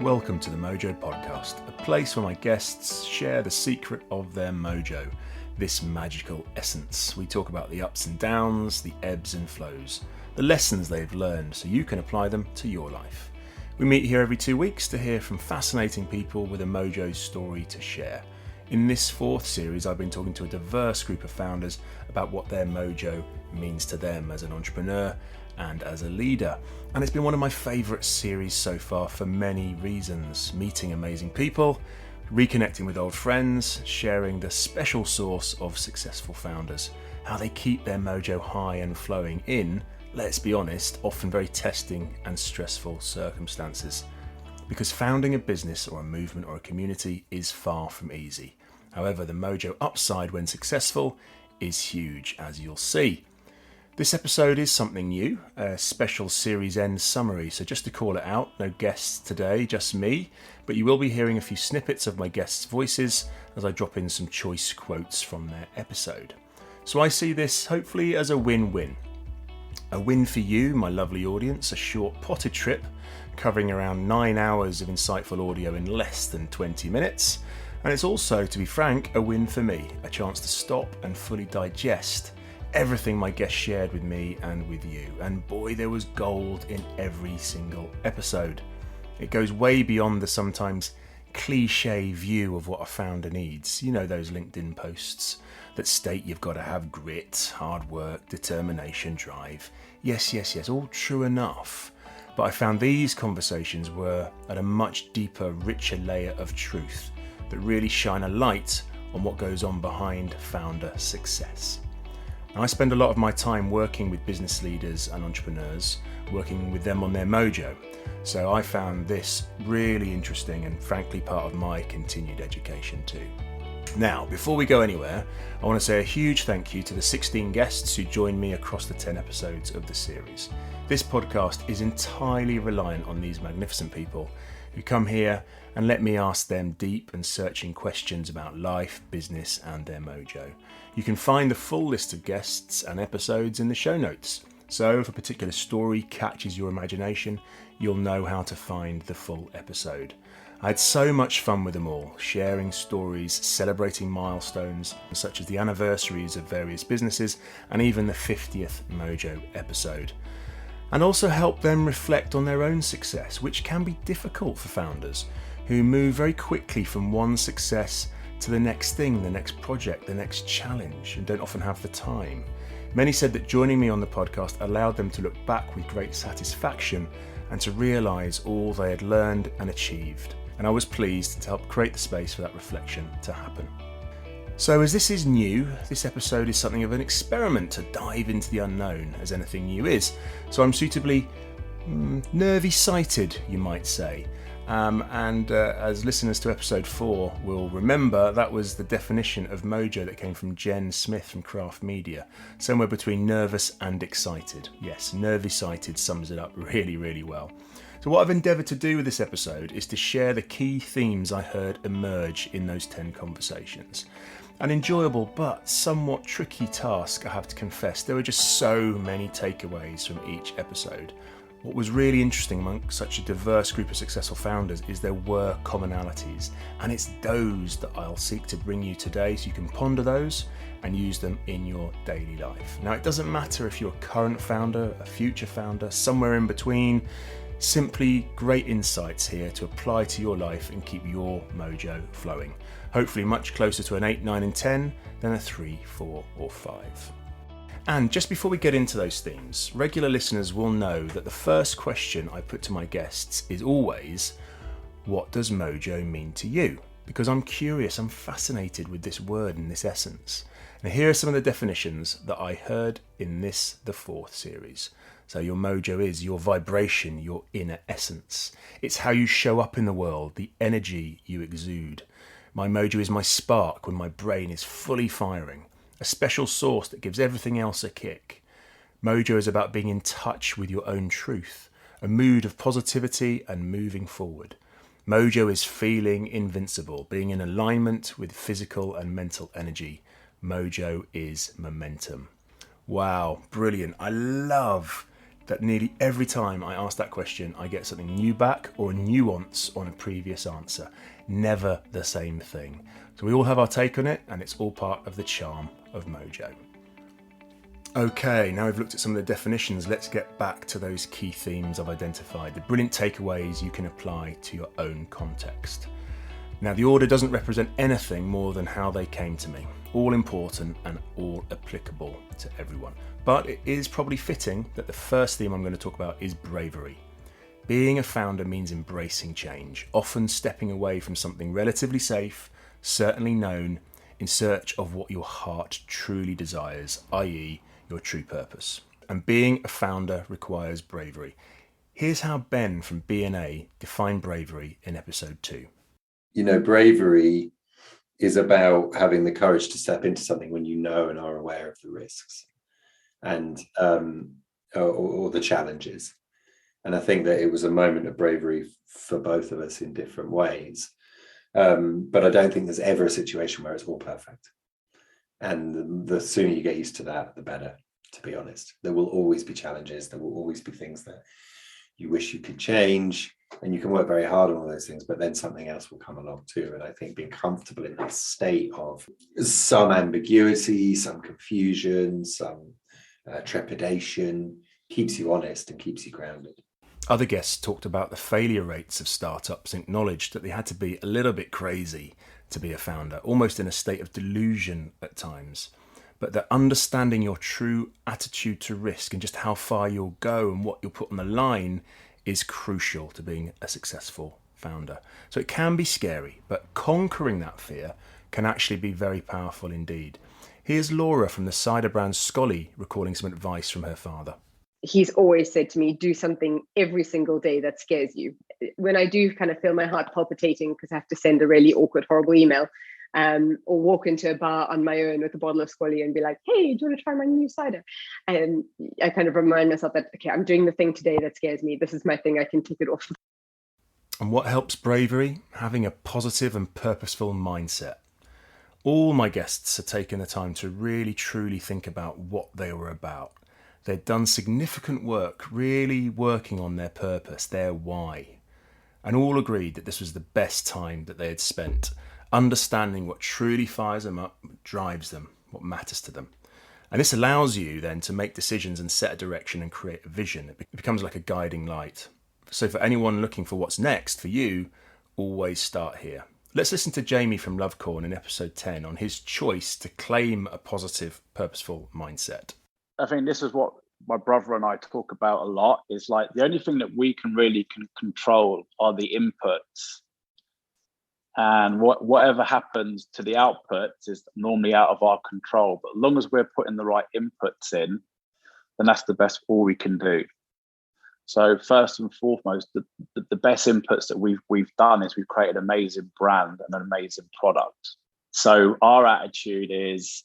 welcome to the Mojo Podcast, a place where my guests share the secret of their mojo, this magical essence. We talk about the ups and downs, the ebbs and flows, the lessons they've learned so you can apply them to your life. We meet here every 2 weeks to hear from fascinating people with a mojo story to share. In this fourth series, I've been talking to a diverse group of founders about what their mojo means to them as an entrepreneur and as a leader. And it's been one of my favourite series so far for many reasons. Meeting amazing people, reconnecting with old friends, sharing the special sauce of successful founders, how they keep their mojo high and flowing in, let's be honest, often very testing and stressful circumstances. Because founding a business or a movement or a community is far from easy. However, the mojo upside when successful is huge, as you'll see. This episode is something new, a special Series End summary, so just to call it out, no guests today, just me, but you will be hearing a few snippets of my guests' voices as I drop in some choice quotes from their episode. So I see this hopefully as a win-win. A win for you, my lovely audience, a short potted trip covering around 9 hours of insightful audio in less than 20 minutes. And it's also, to be frank, a win for me, a chance to stop and fully digest everything my guests shared with me and with you. And boy, there was gold in every single episode. It goes way beyond the sometimes cliche view of what a founder needs. You know, those LinkedIn posts that state you've got to have grit, hard work, determination, drive. Yes, all true enough. But I found these conversations were at a much deeper, richer layer of truth that really shine a light on what goes on behind founder success. Now, I spend a lot of my time working with business leaders and entrepreneurs, working with them on their mojo. So I found this really interesting and frankly part of my continued education too. Now, before we go anywhere, I want to say a huge thank you to the 16 guests who joined me across the 10 episodes of the series. This podcast is entirely reliant on these magnificent people who come here and let me ask them deep and searching questions about life, business, and their mojo. You can find the full list of guests and episodes in the show notes. So if a particular story catches your imagination, you'll know how to find the full episode. I had so much fun with them all, sharing stories, celebrating milestones, such as the anniversaries of various businesses, and even the 50th Mojo episode. And also help them reflect on their own success, which can be difficult for founders who move very quickly from one success to the next thing, the next project, the next challenge, and don't often have the time. Many said that joining me on the podcast allowed them to look back with great satisfaction and to realise all they had learned and achieved. And I was pleased to help create the space for that reflection to happen. So as this is new, this episode is something of an experiment to dive into the unknown, as anything new is. So I'm suitably nervy-sighted, you might say. As listeners to episode 4 will remember, that was the definition of mojo that came from Jen Smith from Craft Media. Somewhere between nervous and excited. Yes, nervy-sighted sums it up really, really well. So what I've endeavoured to do with this episode is to share the key themes I heard emerge in those 10 conversations. An enjoyable but somewhat tricky task, I have to confess. There were just so many takeaways from each episode. What was really interesting among such a diverse group of successful founders is there were commonalities, and it's those that I'll seek to bring you today so you can ponder those and use them in your daily life. Now, it doesn't matter if you're a current founder, a future founder, somewhere in between. Simply great insights here to apply to your life and keep your mojo flowing. Hopefully much closer to an 8, 9 and 10 than a 3, 4 or 5. And just before we get into those themes, regular listeners will know that the first question I put to my guests is always, what does mojo mean to you? Because I'm curious, I'm fascinated with this word and this essence. Now here are some of the definitions that I heard in the 4th series. So your mojo is your vibration, your inner essence. It's how you show up in the world, the energy you exude. My mojo is my spark when my brain is fully firing, a special source that gives everything else a kick. Mojo is about being in touch with your own truth, a mood of positivity and moving forward. Mojo is feeling invincible, being in alignment with physical and mental energy. Mojo is momentum. Wow, brilliant. I love that nearly every time I ask that question, I get something new back or a nuance on a previous answer. Never the same thing. So we all have our take on it, and it's all part of the charm of Mojo. Okay, now we've looked at some of the definitions, let's get back to those key themes I've identified, the brilliant takeaways you can apply to your own context. Now, the order doesn't represent anything more than how they came to me. All important and all applicable to everyone. But it is probably fitting that the first theme I'm going to talk about is bravery. Being a founder means embracing change, often stepping away from something relatively safe, certainly known, in search of what your heart truly desires, i.e. your true purpose. And being a founder requires bravery. Here's how Ben from B&A defined bravery in episode 2. Bravery is about having the courage to step into something when you know and are aware of the risks and or the challenges. And I think that it was a moment of bravery for both of us in different ways. But I don't think there's ever a situation where it's all perfect. And the sooner you get used to that, the better, to be honest. There will always be challenges. There will always be things that you wish you could change. And you can work very hard on all those things, but then something else will come along too. And I think being comfortable in this state of some ambiguity, some confusion, some trepidation keeps you honest and keeps you grounded. Other guests talked about the failure rates of startups and acknowledged that they had to be a little bit crazy to be a founder, almost in a state of delusion at times. But that understanding your true attitude to risk and just how far you'll go and what you'll put on the line is crucial to being a successful founder. So it can be scary, but conquering that fear can actually be very powerful indeed. Here's Laura from the cider brand Scully recalling some advice from her father. He's always said to me, do something every single day that scares you. When I do kind of feel my heart palpitating because I have to send a really awkward, horrible email, or walk into a bar on my own with a bottle of Scully and be like, hey, do you want to try my new cider? And I kind of remind myself that, okay, I'm doing the thing today that scares me. This is my thing. I can tick it off. And what helps bravery? Having a positive and purposeful mindset. All my guests have taken the time to really, truly think about what they were about. They'd done significant work, really working on their purpose, their why. And all agreed that this was the best time that they had spent, understanding what truly fires them up, drives them, what matters to them. And this allows you then to make decisions and set a direction and create a vision. It becomes like a guiding light. So for anyone looking for what's next for you, always start here. Let's listen to Jamie from Lovecorn in episode 10 on his choice to claim a positive, purposeful mindset. I think this is what my brother and I talk about a lot, is like the only thing that we can really control are the inputs. And whatever happens to the outputs is normally out of our control. But as long as we're putting the right inputs in, then that's the best all we can do. So first and foremost, the best inputs that we've done is we've created an amazing brand and an amazing product. So our attitude is,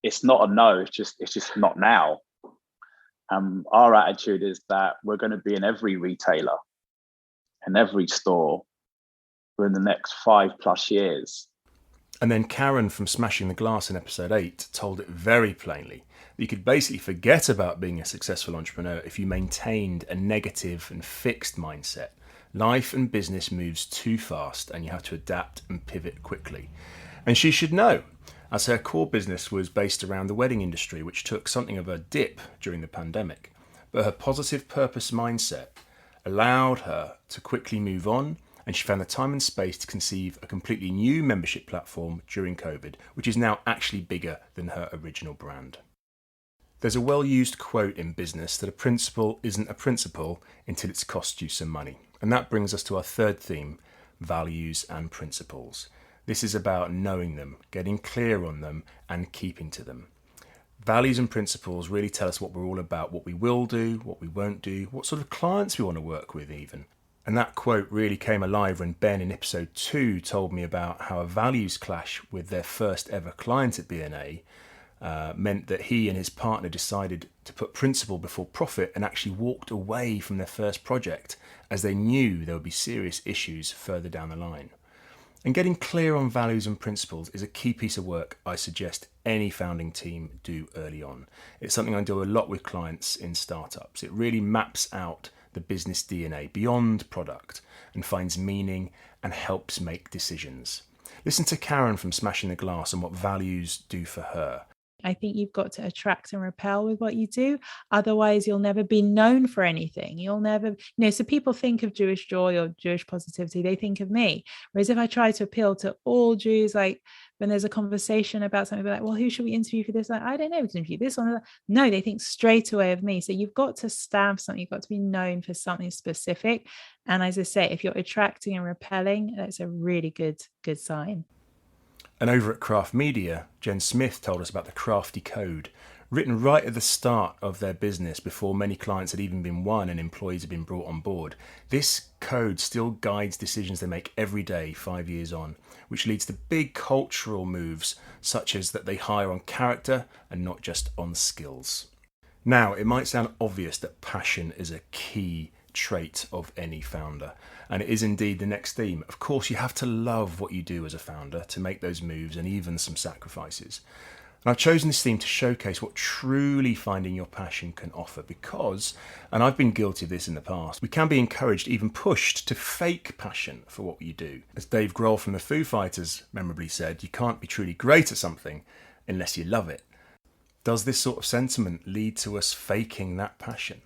it's not a no, it's just not now. Our attitude is that we're going to be in every retailer and every store in the next 5+ years. And then Karen from Smashing the Glass in episode 8 told it very plainly that you could basically forget about being a successful entrepreneur if you maintained a negative and fixed mindset. Life and business moves too fast and you have to adapt and pivot quickly. And she should know, as her core business was based around the wedding industry, which took something of a dip during the pandemic. But her positive purpose mindset allowed her to quickly move on, and she found the time and space to conceive a completely new membership platform during COVID, which is now actually bigger than her original brand. There's a well-used quote in business that a principle isn't a principle until it's cost you some money. And that brings us to our third theme, values and principles. This is about knowing them, getting clear on them, and keeping to them. Values and principles really tell us what we're all about, what we will do, what we won't do, what sort of clients we want to work with even. And that quote really came alive when Ben in episode 2 told me about how a values clash with their first ever client at B&A meant that he and his partner decided to put principle before profit and actually walked away from their first project as they knew there would be serious issues further down the line. And getting clear on values and principles is a key piece of work I suggest any founding team do early on. It's something I do a lot with clients in startups. It really maps out the business DNA beyond product and finds meaning and helps make decisions. Listen to Karen from Smashing the Glass and what values do for her. I think you've got to attract and repel with what you do. Otherwise, you'll never be known for anything. You'll never, so people think of Jewish joy or Jewish positivity, they think of me. Whereas if I try to appeal to all Jews, like when there's a conversation about something, like, well, who should we interview for this? Like, I don't know, we can interview this one. No, they think straight away of me. So you've got to stamp something, you've got to be known for something specific. And as I say, if you're attracting and repelling, that's a really good sign. And over at Craft Media, Jen Smith told us about the Crafty Code, written right at the start of their business before many clients had even been won and employees had been brought on board. This code still guides decisions they make every day 5 years on, which leads to big cultural moves such as that they hire on character and not just on skills. Now, it might sound obvious that passion is a key trait of any founder, and it is indeed the next theme. Of course, you have to love what you do as a founder to make those moves and even some sacrifices. And I've chosen this theme to showcase what truly finding your passion can offer because, and I've been guilty of this in the past, we can be encouraged, even pushed to fake passion for what you do. As Dave Grohl from the Foo Fighters memorably said, you can't be truly great at something unless you love it. Does this sort of sentiment lead to us faking that passion?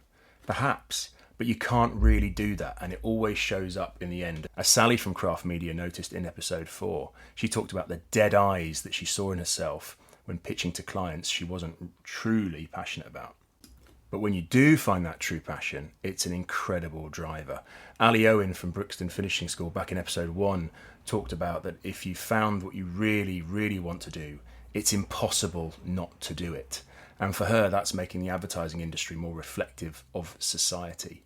Perhaps. But you can't really do that, and it always shows up in the end. As Sally from Craft Media noticed in episode 4, she talked about the dead eyes that she saw in herself when pitching to clients she wasn't truly passionate about. But when you do find that true passion, it's an incredible driver. Ali Owen from Brixton Finishing School back in episode 1 talked about that if you found what you really, really want to do, it's impossible not to do it. And for her, that's making the advertising industry more reflective of society.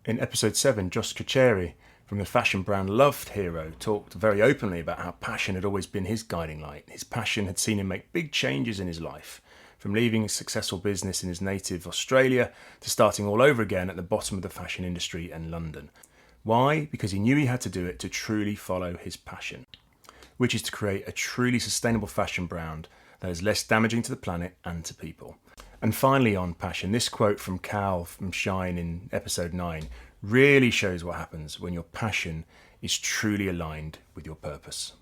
In episode 7, Josh Kacheri from the fashion brand Loved Hero talked very openly about how passion had always been his guiding light. His passion had seen him make big changes in his life, from leaving a successful business in his native Australia to starting all over again at the bottom of the fashion industry in London. Why? Because he knew he had to do it to truly follow his passion, which is to create a truly sustainable fashion brand that is less damaging to the planet and to people. And finally on passion, this quote from Cal from Shine in episode 9 really shows what happens when your passion is truly aligned with your purpose.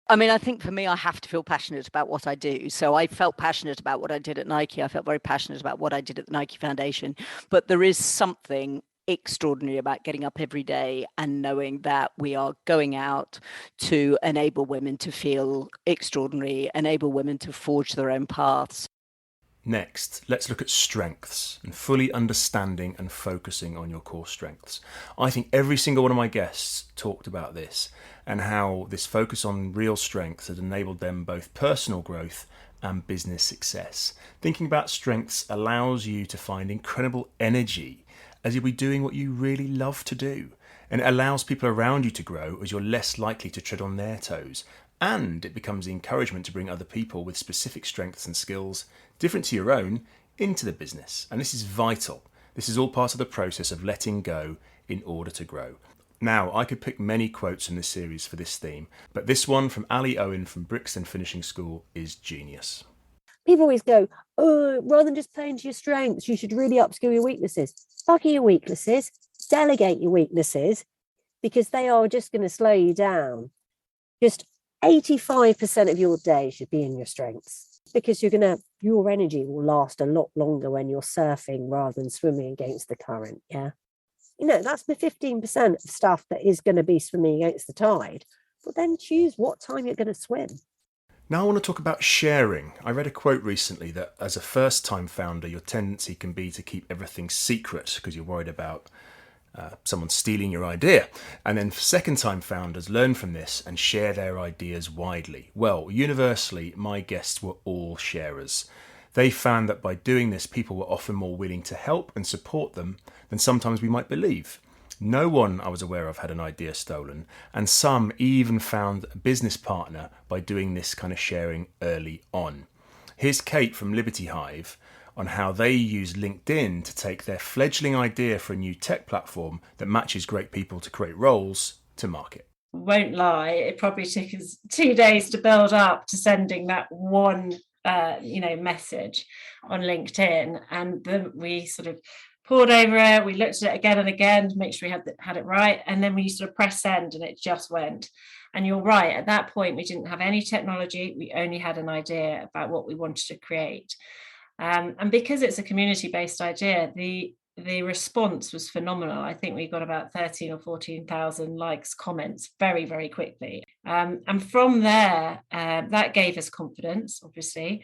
I mean, I think for me, I have to feel passionate about what I do. So I felt passionate about what I did at Nike. I felt very passionate about what I did at the Nike Foundation. But there is something extraordinary about getting up every day and knowing that we are going out to enable women to feel extraordinary, enable women to forge their own paths. Next, let's look at strengths and fully understanding and focusing on your core strengths. I think every single one of my guests talked about this and how this focus on real strengths has enabled them both personal growth and business success. Thinking about strengths allows you to find incredible energy as you'll be doing what you really love to do. And it allows people around you to grow as you're less likely to tread on their toes. And it becomes the encouragement to bring other people with specific strengths and skills different to your own into the business. And this is vital. This is all part of the process of letting go in order to grow. Now, I could pick many quotes from this series for this theme, but this one from Ali Owen from Brixton Finishing School is genius. People always go, oh, rather than just playing to your strengths, you should really upskill your weaknesses. Fuck your weaknesses, delegate your weaknesses, because they are just going to slow you down. Just 85% of your day should be in your strengths, because your energy will last a lot longer when you're surfing rather than swimming against the current. Yeah. That's the 15% of stuff that is going to be swimming against the tide. But then choose what time you're going to swim. Now I want to talk about sharing. I read a quote recently that as a first-time founder, your tendency can be to keep everything secret because you're worried about someone stealing your idea. And then second-time founders learn from this and share their ideas widely. Well, universally, my guests were all sharers. They found that by doing this, people were often more willing to help and support them than sometimes we might believe. No one I was aware of had an idea stolen, and some even found a business partner by doing this kind of sharing early on. Here's Kate from Liberty Hive on how they use LinkedIn to take their fledgling idea for a new tech platform that matches great people to create roles to market. Won't lie, it probably took us 2 days to build up to sending that one message on LinkedIn, and then we sort of poured over it. We looked at it again and again to make sure we had it right, and then we sort of pressed send, and it just went. And you're right, at that point we didn't have any technology, we only had an idea about what we wanted to create, and because it's a community-based idea, the response was phenomenal. I think we got about 13 or 14,000 likes, comments very, very quickly. And from there, that gave us confidence, obviously.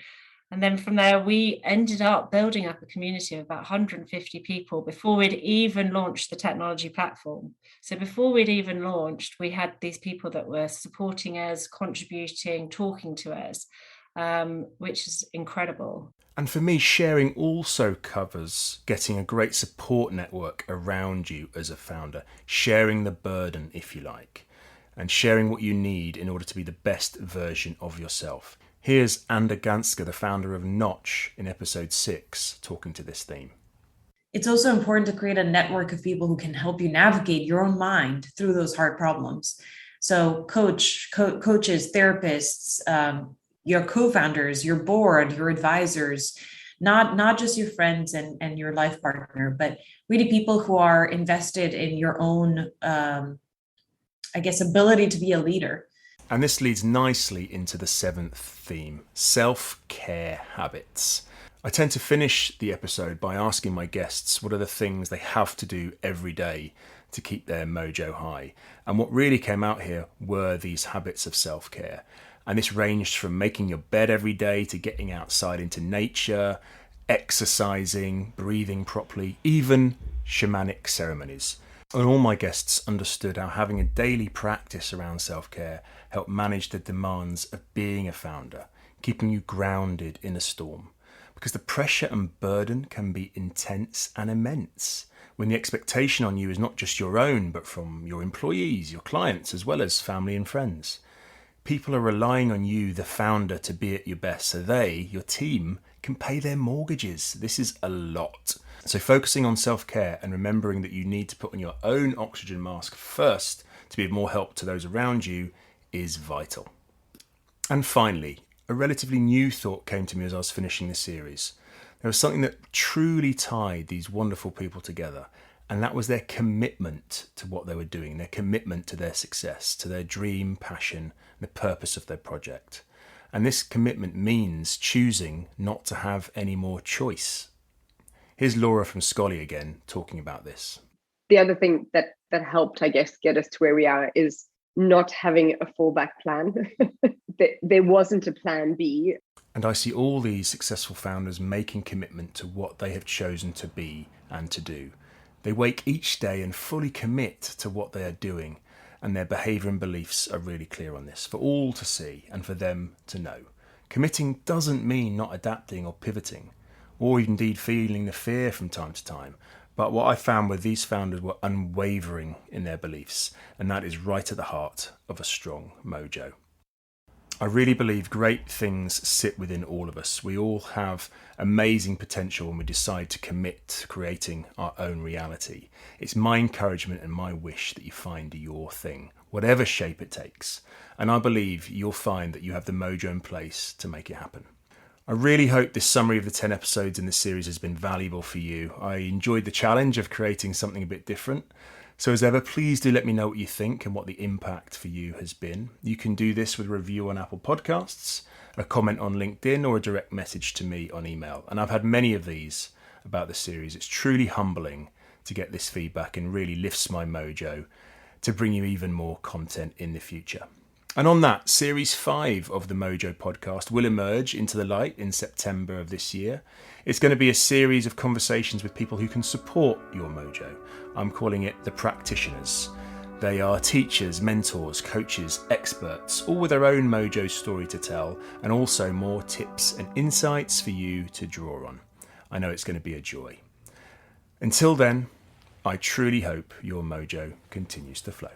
And then from there, we ended up building up a community of about 150 people before we'd even launched the technology platform. So before we'd even launched, we had these people that were supporting us, contributing, talking to us, which is incredible. And for me, sharing also covers getting a great support network around you as a founder, sharing the burden, if you like, and sharing what you need in order to be the best version of yourself. Here's Anda Ganska, the founder of Notch, in episode 6, talking to this theme. It's also important to create a network of people who can help you navigate your own mind through those hard problems. So coaches, therapists, your co-founders, your board, your advisors, not just your friends and your life partner, but really people who are invested in your own, ability to be a leader. And this leads nicely into the 7th theme, self-care habits. I tend to finish the episode by asking my guests what are the things they have to do every day to keep their mojo high. And what really came out here were these habits of self-care. And this ranged from making your bed every day to getting outside into nature, exercising, breathing properly, even shamanic ceremonies. And all my guests understood how having a daily practice around self-care helped manage the demands of being a founder, keeping you grounded in a storm. Because the pressure and burden can be intense and immense when the expectation on you is not just your own, but from your employees, your clients, as well as family and friends. People are relying on you, the founder, to be at your best so they, your team, can pay their mortgages. This is a lot. So focusing on self-care and remembering that you need to put on your own oxygen mask first to be of more help to those around you is vital. And finally, a relatively new thought came to me as I was finishing the series. There was something that truly tied these wonderful people together, and that was their commitment to what they were doing, their commitment to their success, to their dream, passion, the purpose of their project. And this commitment means choosing not to have any more choice. Here's Laura from Scully again talking about this. The other thing that helped, I guess, get us to where we are is not having a fallback plan. There wasn't a plan B. And I see all these successful founders making commitment to what they have chosen to be and to do. They wake each day and fully commit to what they are doing, and their behaviour and beliefs are really clear on this for all to see and for them to know. Committing doesn't mean not adapting or pivoting, or indeed feeling the fear from time to time. But what I found were these founders were unwavering in their beliefs, and that is right at the heart of a strong mojo. I really believe great things sit within all of us. We all have amazing potential when we decide to commit to creating our own reality. It's my encouragement and my wish that you find your thing, whatever shape it takes. And I believe you'll find that you have the mojo in place to make it happen. I really hope this summary of the 10 episodes in this series has been valuable for you. I enjoyed the challenge of creating something a bit different. So as ever, please do let me know what you think and what the impact for you has been. You can do this with a review on Apple Podcasts, a comment on LinkedIn, or a direct message to me on email. And I've had many of these about the series. It's truly humbling to get this feedback and really lifts my mojo to bring you even more content in the future. And on that, Series 5 of the Mojo Podcast will emerge into the light in September of this year. It's going to be a series of conversations with people who can support your mojo. I'm calling it the practitioners. They are teachers, mentors, coaches, experts, all with their own mojo story to tell, and also more tips and insights for you to draw on. I know it's going to be a joy. Until then, I truly hope your mojo continues to flow.